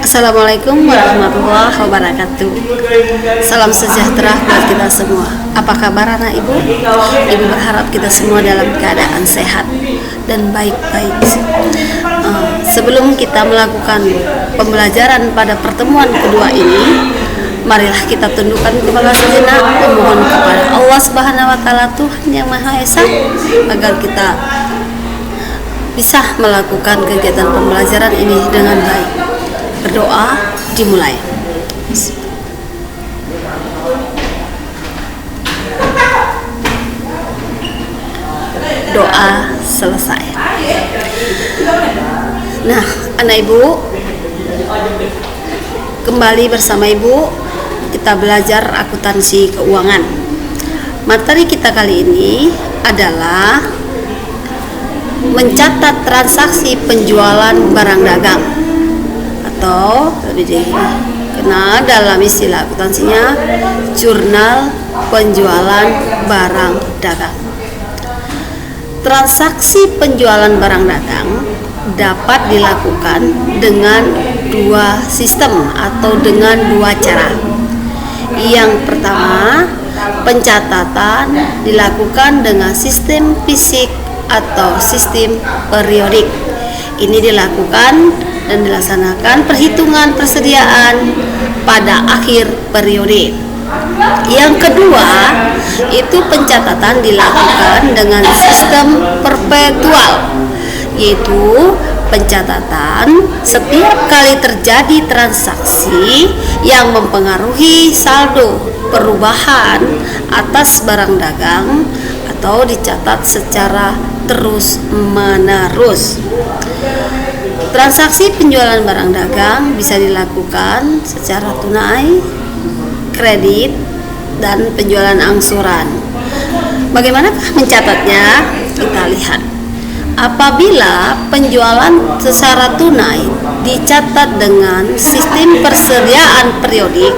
Assalamualaikum warahmatullahi wabarakatuh. Salam sejahtera buat kita semua. Apa kabar anak ibu? Ibu berharap kita semua dalam keadaan sehat dan baik-baik. Sebelum kita melakukan pembelajaran pada pertemuan kedua ini, marilah kita tundukkan kepala sejenak, memohon kepada Allah Subhanahu wa taala, Tuhan yang Maha Esa, agar kita bisa melakukan kegiatan pembelajaran ini dengan baik. Berdoa dimulai. Doa selesai. Nah, anak ibu, kembali bersama ibu kita belajar akuntansi keuangan. Materi kita kali ini adalah mencatat transaksi penjualan barang dagang, atau lebih dikenal dalam istilah akuntansinya jurnal penjualan barang dagang. Transaksi penjualan barang dagang dapat dilakukan dengan dua sistem atau dengan dua cara. Yang pertama, pencatatan dilakukan dengan sistem fisik atau sistem periodik. Ini dilakukan dan dilaksanakan perhitungan persediaan pada akhir periode. Yang kedua, itu pencatatan dilakukan dengan sistem perpetual, yaitu pencatatan setiap kali terjadi transaksi yang mempengaruhi saldo perubahan atas barang dagang atau dicatat secara terus-menerus. Transaksi penjualan barang dagang bisa dilakukan secara tunai, kredit, dan penjualan angsuran. Bagaimanakah mencatatnya? Kita lihat. Apabila penjualan secara tunai dicatat dengan sistem persediaan periodik,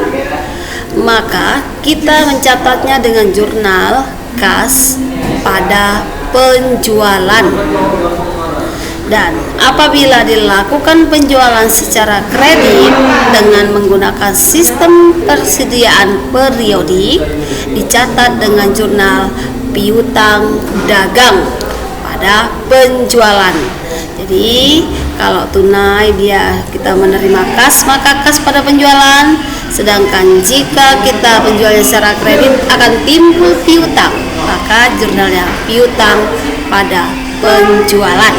maka kita mencatatnya dengan jurnal kas pada penjualan. Dan apabila dilakukan penjualan secara kredit dengan menggunakan sistem persediaan periodik, dicatat dengan jurnal piutang dagang pada penjualan. Jadi kalau tunai kita menerima kas, maka kas pada penjualan. Sedangkan jika kita penjualnya secara kredit akan timbul piutang, maka jurnalnya piutang pada penjualan.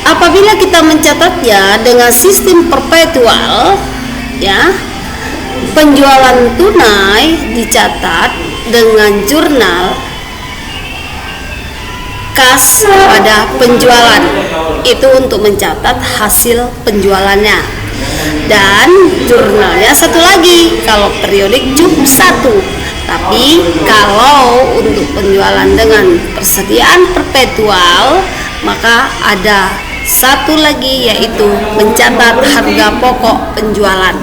Apabila kita mencatatnya dengan sistem perpetual, penjualan tunai dicatat dengan jurnal kas pada penjualan. Itu untuk mencatat hasil penjualannya. Dan jurnalnya satu lagi, kalau periodik cukup satu. Tapi kalau untuk penjualan dengan persediaan perpetual, maka ada satu lagi, yaitu mencatat harga pokok penjualan.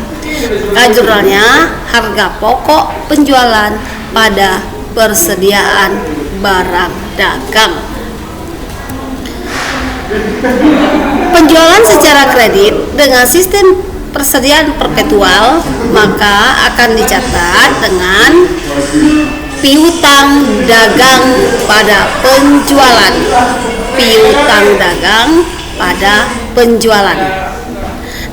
Maka jurnalnya harga pokok penjualan pada persediaan barang dagang. Penjualan secara kredit dengan sistem persediaan perpetual maka akan dicatat dengan piutang dagang pada penjualan. Piutang dagang pada penjualan.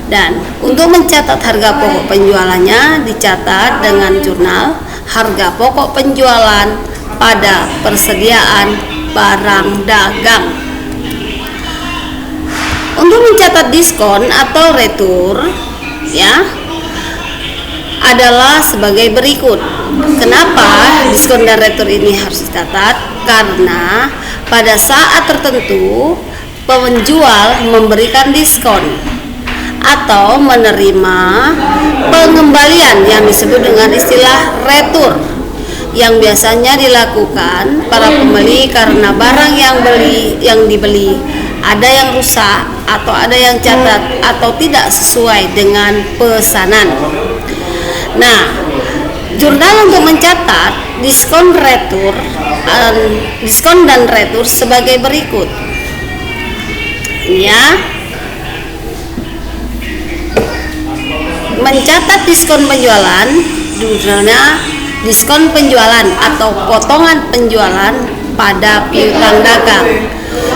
Dan untuk mencatat harga pokok penjualannya dicatat dengan jurnal harga pokok penjualan pada persediaan barang dagang. Untuk mencatat diskon atau retur adalah sebagai berikut. Kenapa diskon dan retur ini harus dicatat? Karena pada saat tertentu penjual memberikan diskon atau menerima pengembalian yang disebut dengan istilah retur, yang biasanya dilakukan para pembeli karena barang yang dibeli ada yang rusak atau ada yang catat atau tidak sesuai dengan pesanan. Nah, jurnal untuk mencatat diskon dan retur sebagai berikut. mencatat diskon penjualan, jurnalnya diskon penjualan atau potongan penjualan pada piutang dagang.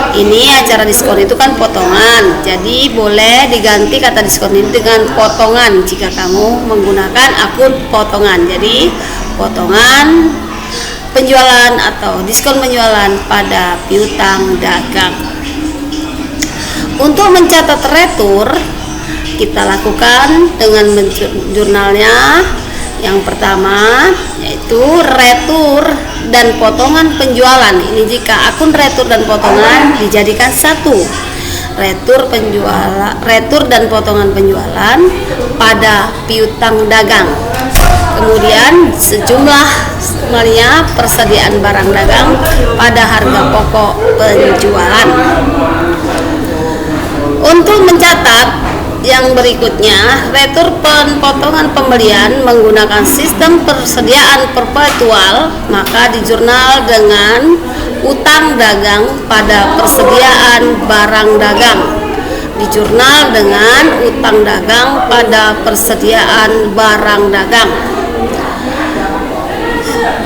Ini acara diskon itu kan potongan, jadi boleh diganti kata diskon ini dengan potongan jika kamu menggunakan akun potongan. Jadi potongan penjualan atau diskon penjualan pada piutang dagang. Untuk mencatat retur, kita lakukan dengan jurnalnya. Yang pertama yaitu retur dan potongan penjualan. Ini jika akun retur dan potongan dijadikan satu. Retur dan potongan penjualan pada piutang dagang. Kemudian sejumlah persediaan barang dagang pada harga pokok penjualan. Untuk mencatat yang berikutnya, retur potongan pembelian menggunakan sistem persediaan perpetual, maka dijurnal dengan utang dagang pada persediaan barang dagang. Dijurnal dengan utang dagang pada persediaan barang dagang.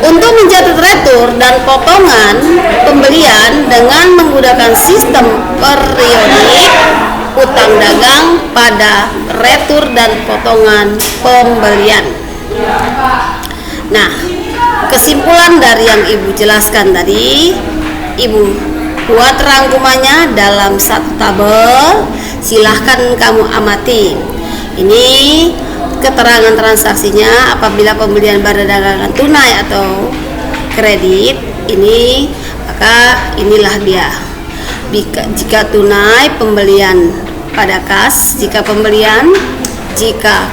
Untuk mencatat retur dan potongan pembelian dengan menggunakan sistem periodik, utang dagang pada retur dan potongan pembelian. Nah, kesimpulan dari yang Ibu jelaskan tadi, Ibu buat rangkumannya dalam satu tabel. Silahkan kamu amati. Ini keterangan transaksinya apabila pembelian barang dagangan tunai atau kredit. Ini maka inilah dia. Jika tunai pembelian pada kas, jika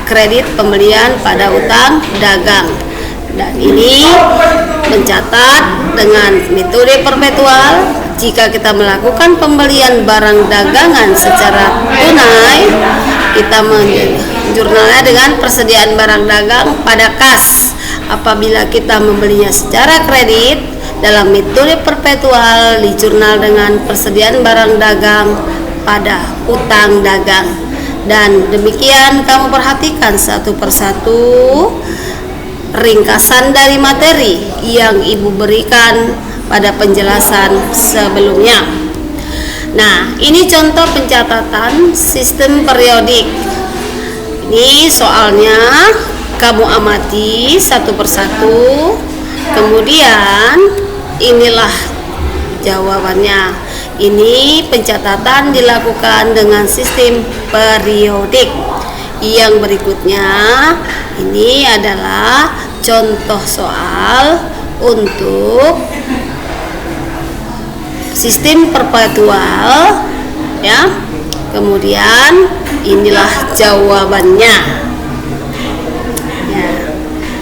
kredit pembelian pada utang dagang. Dan ini mencatat dengan metode perpetual. Jika kita melakukan pembelian barang dagangan secara tunai, kita menjurnalnya dengan persediaan barang dagang pada kas. Apabila kita membelinya secara kredit, dalam metode perpetual dijurnal dengan persediaan barang dagang pada utang dagang. Dan demikian kamu perhatikan satu persatu ringkasan dari materi yang Ibu berikan pada penjelasan sebelumnya. Nah, ini contoh pencatatan sistem periodik. Ini soalnya kamu amati satu persatu, kemudian inilah jawabannya. Ini pencatatan dilakukan dengan sistem periodik. Yang berikutnya ini adalah contoh soal untuk sistem perpetual, ya. Kemudian inilah jawabannya. Ya,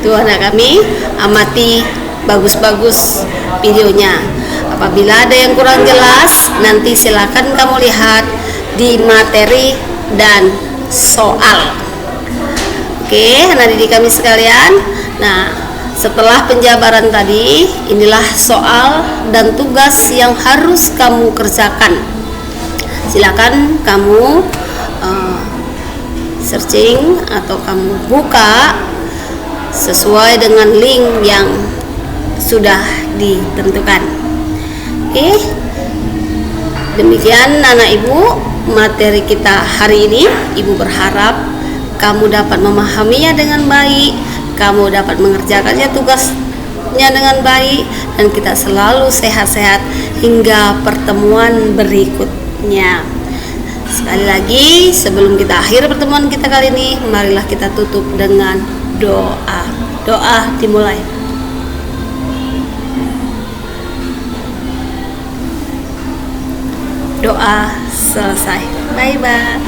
tuh anak kami, amati bagus-bagus videonya. Apabila ada yang kurang jelas, nanti silakan kamu lihat di materi dan soal. Oke, anak didik kami sekalian. Nah, setelah penjabaran tadi, inilah soal dan tugas yang harus kamu kerjakan. Silakan kamu searching atau kamu buka sesuai dengan link yang sudah ditentukan. Oke, demikian anak ibu materi kita hari ini. Ibu berharap kamu dapat memahaminya dengan baik, kamu dapat mengerjakannya tugasnya dengan baik, dan kita selalu sehat-sehat hingga pertemuan berikutnya. Sekali lagi, sebelum kita akhir pertemuan kita kali ini, marilah kita tutup dengan doa. Doa dimulai. Doa selesai. Bye-bye.